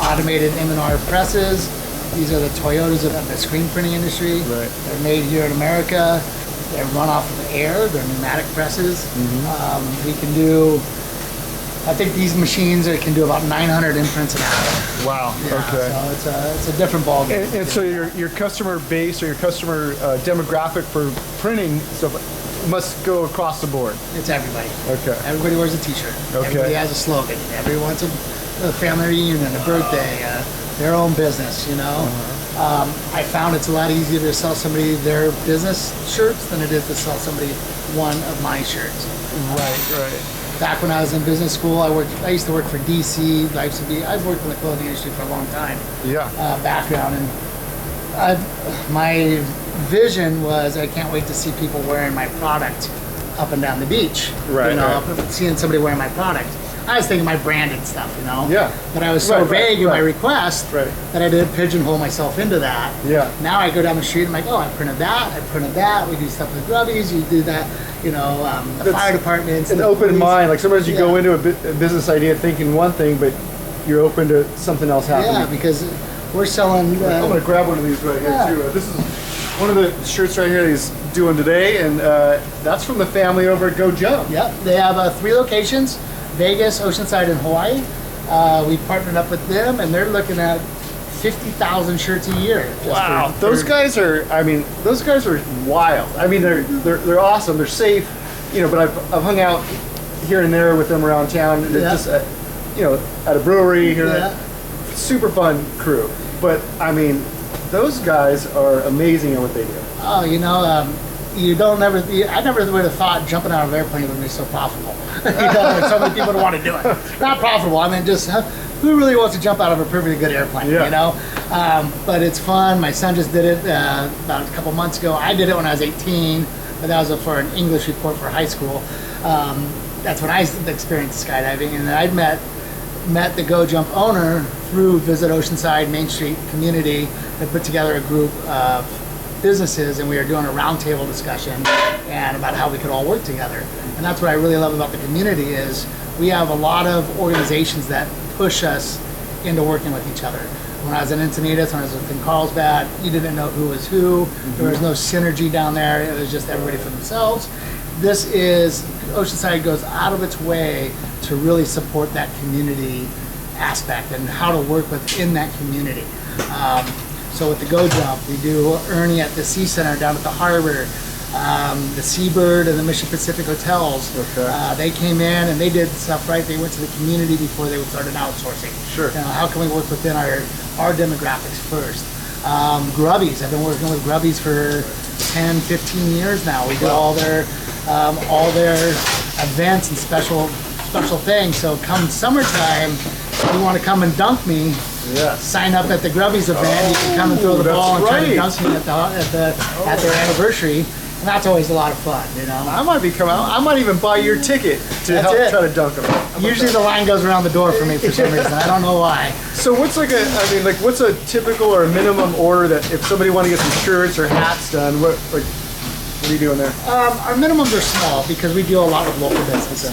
automated M&R presses. These are the Toyotas of the screen printing industry. Right. They're made here in America. They run off of air. They're pneumatic presses. We can do, I think these machines can do about 900 imprints an hour. Wow. Yeah, Okay. so it's a different ballgame. And so your customer base or your customer demographic for printing stuff must go across the board. It's everybody. Okay. Everybody wears a T-shirt. Okay. Everybody has a slogan. Everyone wants a family reunion, a birthday, their own business, you know. I found it's a lot easier to sell somebody their business shirts than it is to sell somebody one of my shirts. Right. Back when I was in business school, I used to work for DC. I've worked in the clothing industry for a long time. Yeah. Background, and my vision was I can't wait to see people wearing my product up and down the beach. Right. You know, seeing somebody wearing my product. I was thinking my branded stuff, you know. Yeah. But I was so vague in my request Right. that I didn't pigeonhole myself into that. Yeah. Now I go down the street and I'm like, oh, I printed that. We do stuff with Grubbys. You do that, you know, the fire departments. An open mind. Like sometimes you go into a business idea thinking one thing, but you're open to something else happening. Yeah, because we're selling. I'm going to grab one of these right here too. This is one of the shirts right here that he's doing today, and that's from the family over at GoJump. Yep, they have 3 locations: Vegas, Oceanside, and Hawaii. We partnered up with them, and they're looking at 50,000 shirts a year. Wow, those guys are wild. I mean, they're awesome. They're safe, you know. But I've hung out here and there with them around town. They're just, you know, at a brewery here. Super fun crew. But I mean, those guys are amazing at what they do. Oh, you know, I never would have thought jumping out of an airplane would be so profitable. You know, so many people would want to do it. Not profitable. I mean, just who really wants to jump out of a perfectly good airplane? You know, but it's fun. My son just did it about a couple months ago. I did it when I was 18, but that was for an English report for high school. That's when I experienced skydiving, and I'd met the GoJump owner through Visit Oceanside Main Street community that put together a group of businesses, and we were doing a roundtable discussion and about how we could all work together. And that's what I really love about the community is we have a lot of organizations that push us into working with each other. When I was in Encinitas, when I was in Carlsbad, you didn't know who was who. There was no synergy down there. It was just everybody for themselves. Oceanside goes out of its way to really support that community aspect and how to work within that community. So with the GoJump, we do Ernie at the Sea Center down at the harbor, the Seabird and the Mission Pacific hotels. Okay. They came in and they did stuff right. They went to the community before they started outsourcing. Sure. You know, how can we work within our demographics first? Grubbys, I've been working with Grubbys for 10, 15 years now. We do all their events and special things. So come summertime, if you want to come and dunk me, sign up at the Grubbys event. You can come and throw the ball and try to dunk me at their anniversary. And that's always a lot of fun, you know. I might even buy your ticket to help try to dunk them. Usually the line goes around the door for me for some reason. I don't know why. So what's what's a typical or a minimum order that if somebody want to get some shirts or hats done, what are you doing there? Our minimums are small because we deal a lot with local businesses.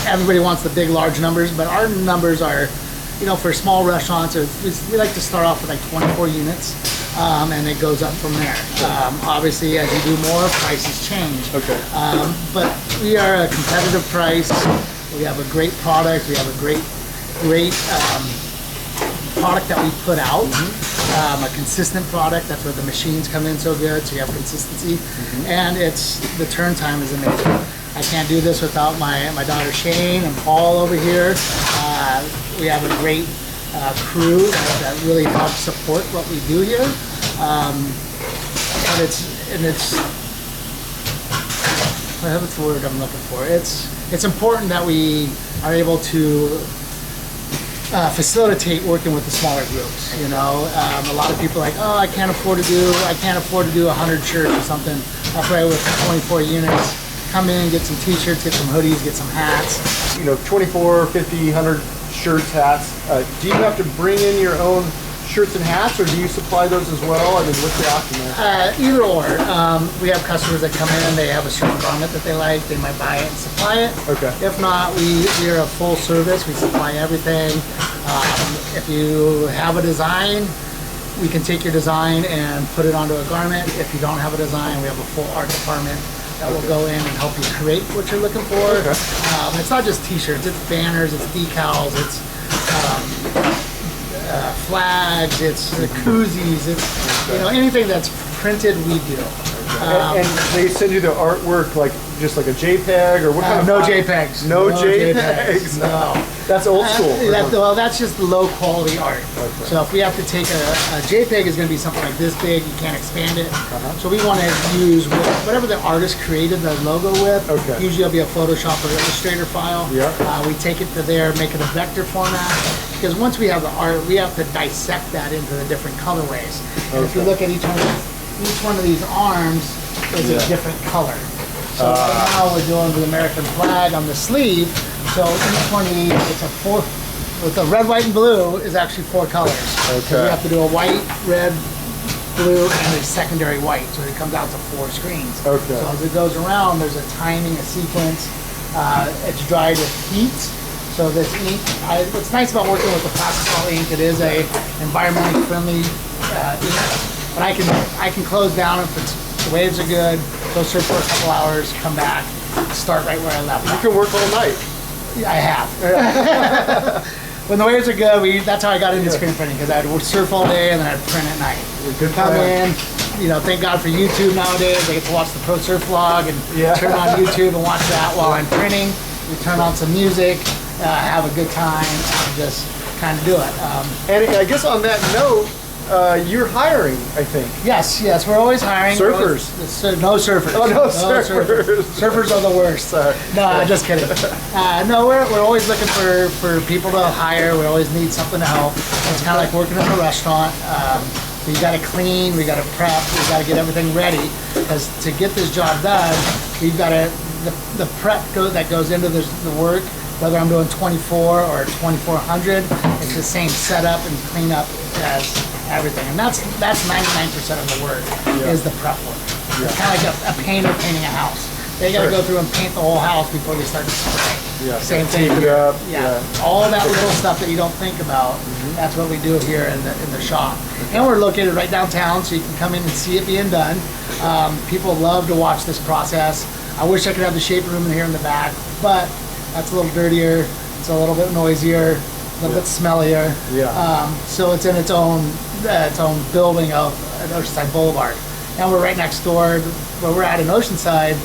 Everybody wants the big, large numbers, but our numbers are, you know, for small restaurants, we like to start off with like 24 units, and it goes up from there. Obviously, as you do more, prices change. Okay. But we are a competitive price. We have a great product. We have a great product that we put out. A consistent product. That's where the machines come in so good, so you have consistency. And the turn time is amazing. I can't do this without my daughter Shane and Paul over here. We have a great crew that really helps support what we do here. What's the word I'm looking for? It's important that we are able to facilitate working with the smaller groups. You know, a lot of people are like, oh, I can't afford to do 100 shirts or something. That's why with 24 units, come in, get some t-shirts, get some hoodies, get some hats. You know, 24, 50, 100 shirts, hats. Do you have to bring in your own shirts and hats, or do you supply those as well? I mean, what's the option there? Either or. We have customers that come in, they have a certain garment that they like, they might buy it and supply it. Okay. If not, we are a full service, we supply everything. If you have a design, we can take your design and put it onto a garment. If you don't have a design, we have a full art department that will go in and help you create what you're looking for. It's not just t-shirts, it's banners, it's decals, it's flags, it's koozies, it's anything that's printed, we do. And they send you the artwork like just like a JPEG or what kind of? No JPEGs. No JPEGs. No. That's old school. Well, that's just low quality art. Okay. So if we have to take a JPEG is going to be something like this big, you can't expand it. So we want to use whatever the artist created the logo with. Okay. Usually it'll be a Photoshop or Illustrator file. Yeah. We take it to there, make it a vector format. Because once we have the art, we have to dissect that into the different colorways. And if you look at each one of these arms is a different color. So right now we're doing the American flag on the sleeve. So each one of these, with the red, white, and blue is actually 4 colors. Okay. So we have to do a white, red, blue, and a secondary white. So it comes out to 4 screens. Okay. So as it goes around, there's a timing, a sequence. It's dried with heat. So this ink, what's nice about working with the plastic ink, it is a environmentally friendly ink. But I can close down if the waves are good, go surf for a couple hours, come back, start right where I left off. You can work all night. Yeah, I have. When the waves are good, that's how I got into screen printing, because I'd surf all day and then I'd print at night. Come in, thank God for YouTube nowadays. I get to watch the Pro Surf vlog and turn on YouTube and watch that while I'm printing. We turn on some music, have a good time, and just kind of do it. And I guess on that note, you're hiring, I think. Yes, we're always hiring. Surfers? No surfers. Oh, no surfers. Surfers are the worst. Sorry. No, just kidding. No, we're always looking for people to hire. We always need something to help. It's kind of like working in a restaurant. We got to clean, we got to prep, we got to get everything ready. Because to get this job done, we've got to, the prep that goes into the work, whether I'm doing 24 or 2400, it's the same setup and cleanup as everything. And that's 99% of the work is the prep work. It's kind of like a painter painting a house. They got to go through and paint the whole house before they start to spray. Same thing here. All that little stuff that you don't think about, that's what we do here in the shop. And we're located right downtown, so you can come in and see it being done. People love to watch this process. I wish I could have the shape room in here in the back, but that's a little dirtier, it's a little bit noisier, a little bit smellier. So it's in its own building of Oceanside Boulevard. And we're right next door, where we're at in Oceanside.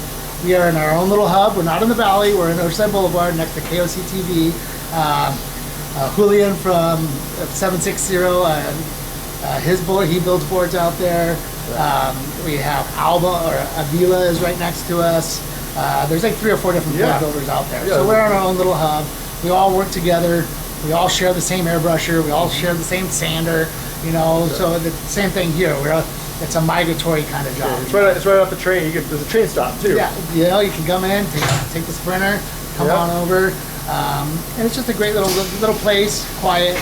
We are in our own little hub. We're not in the valley. We're in Oceanside Boulevard next to KOC TV. Julian from 760, his board, he builds boards out there. We have Alba, or Avila is right next to us. There's like 3 or 4 different board builders out there. So we're in our own little hub. We all work together. We all share the same airbrusher. We all share the same sander. So the same thing here. It's a migratory kind of job. It's right off the train. There's a train stop too. Yeah, you can come in, take the Sprinter, come on over, and it's just a great little place, quiet.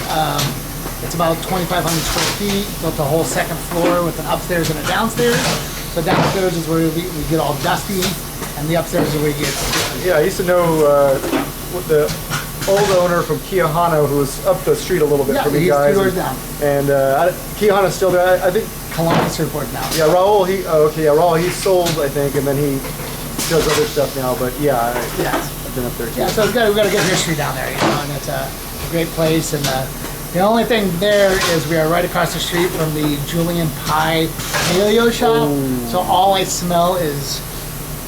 It's about 2,500 square feet. Built a whole second floor with an upstairs and a downstairs. So downstairs is where we get all dusty, and the upstairs is where we get. Yeah, I used to know the old owner from Kiahana, who was up the street a little bit from you guys. 2 doors down. And Kiahana's still there. I think. Kalani Surfboard now. Yeah, Raul. Raul. He sold, I think, and then he does other stuff now. But I've been up there too. Yeah, so we've got a good history down there, and it's a great place. And the only thing there is we are right across the street from the Julian Pie Paleo shop. Ooh. So all I smell is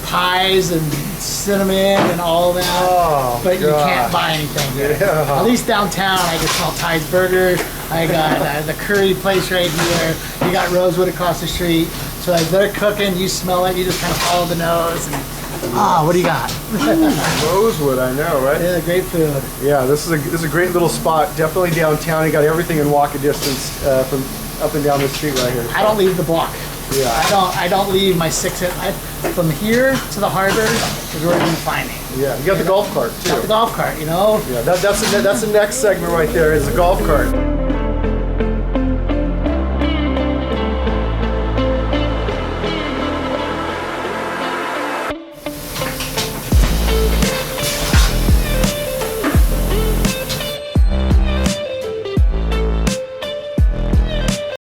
pies and cinnamon and all that. Oh, but you can't buy anything here. At least downtown, I can smell Ty's Burger. I got the curry place right here. You got Rosewood across the street. So as they're cooking, you smell it. You just kind of follow the nose and what do you got? Rosewood, I know, right? Yeah, great food. Yeah, this is a great little spot. Definitely downtown. You got everything in walking distance from up and down the street right here. I don't leave the block. Yeah. I don't leave my from here to the harbor is where you're gonna find me. Yeah, you got the golf cart too. Got the golf cart, Yeah, that's the next segment right there is the golf cart.